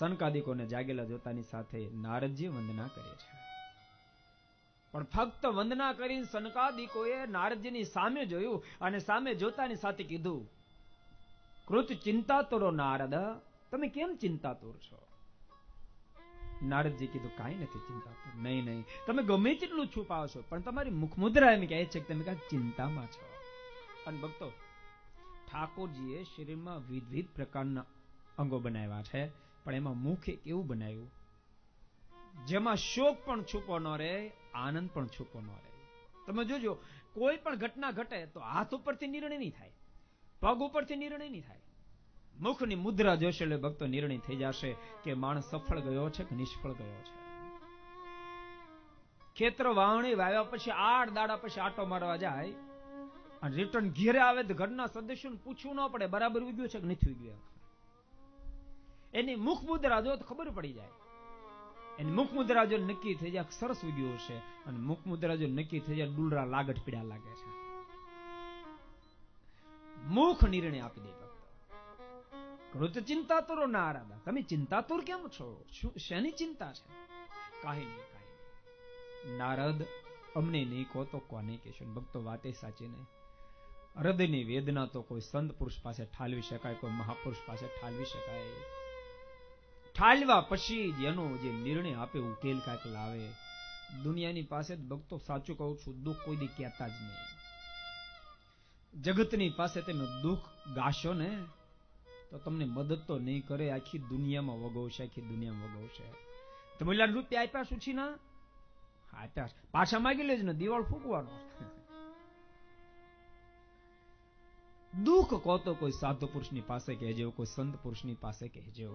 સનકાદિકોને જાગેલા જોતાની સાથે નારદજી વંદના કરે છે. પણ ફક્ત વંદના કરીને સનકાદિકોએ નારદજીની સામે જોયું અને સામે જોતાની સાથે કીધું, કૃત ચિંતાતુરો નારદ, તમે કેમ ચિંતાતુર છો? નારદજી કીધું, કાંઈ નથી ચિંતાતુર. નહીં નહીં, તમે ગમે તેટલું છુપાવો છો, પણ તમારી મુખમુદ્રા એમ કહે છે કે તમે કાંઈક ચિંતામાં છો. અને ભક્તો, ઠાકોરજીએ શરીરમાં વિવિધ પ્રકારના અંગો બનાવ્યા છે, પણ એમાં મુખ એક એવું બનાવ્યું જેમાં શોક પણ છુપો ન રહે, આનંદ પણ છુપો ન રહે. તમે જોજો, કોઈ પણ ઘટના ઘટે તો હાથ ઉપરથી નિર્ણય નહીં થાય, પગ ઉપરથી નિર્ણય નહીં થાય, મુખની મુદ્રા જોશે એટલે ભક્તો નિર્ણય થઈ જશે કે માણસ સફળ ગયો છે કે નિષ્ફળ ગયો છે. ખેતર વાવણી વાવ્યા પછી 8 દાડા પછી આટો મારવા જાય અને રિટર્ન ઘેરે આવે તો ઘરના સદસ્યોને પૂછવું ન પડે બરાબર ઉગ્યું છે કે નથી ઉગ્યું. એની મુખ મુદ્રા જો તો ખબર પડી જાય. એની મુખ મુદ્રા જો નક્કી થઈ જાય સરસ ઉગ્યું હશે, અને મુખ મુદ્રા જો નક્કી થઈ જાય ડુલરા લાગટ પીડા લાગે છે. મુખ નિર્ણય આપી દે. કૃત ચિંતાતુરો નારદ, તમે ચિંતાતુર કેમ છો? શેની ચિંતા છે? કાંઈ નહીં, કાંઈ નહીં. નારદ, અમને નહીં કહો તો કોને કહેશો? ભક્તો, વાતે સાચી નહીં. હૃદયની વેદના તો કોઈ સંત પુરુષ પાસે ઠાલવી શકાય, કોઈ મહાપુરુષ પાસે ઠાલવી શકાય. ઠાલવા પછી જ એનો જે નિર્ણય આપે, ઉકેલ કાંઈક લાવે. દુનિયાની પાસે ભક્તો, સાચું કહું છું, દુઃખ કોઈ દી કહેતા જ નહીં. જગતની પાસે તમે દુઃખ ગાશો ને તો તમને મદદ તો નહીં કરે, આખી દુનિયામાં વગોવશે, આખી દુનિયામાં વગોવશે. તમે રૂપિયા આપ્યા સુછી ના આપ્યા, પાછા માગી લેજો ને, દિવાળ ફૂંકવાનો. દુઃખ કહો તો કોઈ સાધુ પુરુષની પાસે કહેજો, કોઈ સંત પુરુષની પાસે કહેજો.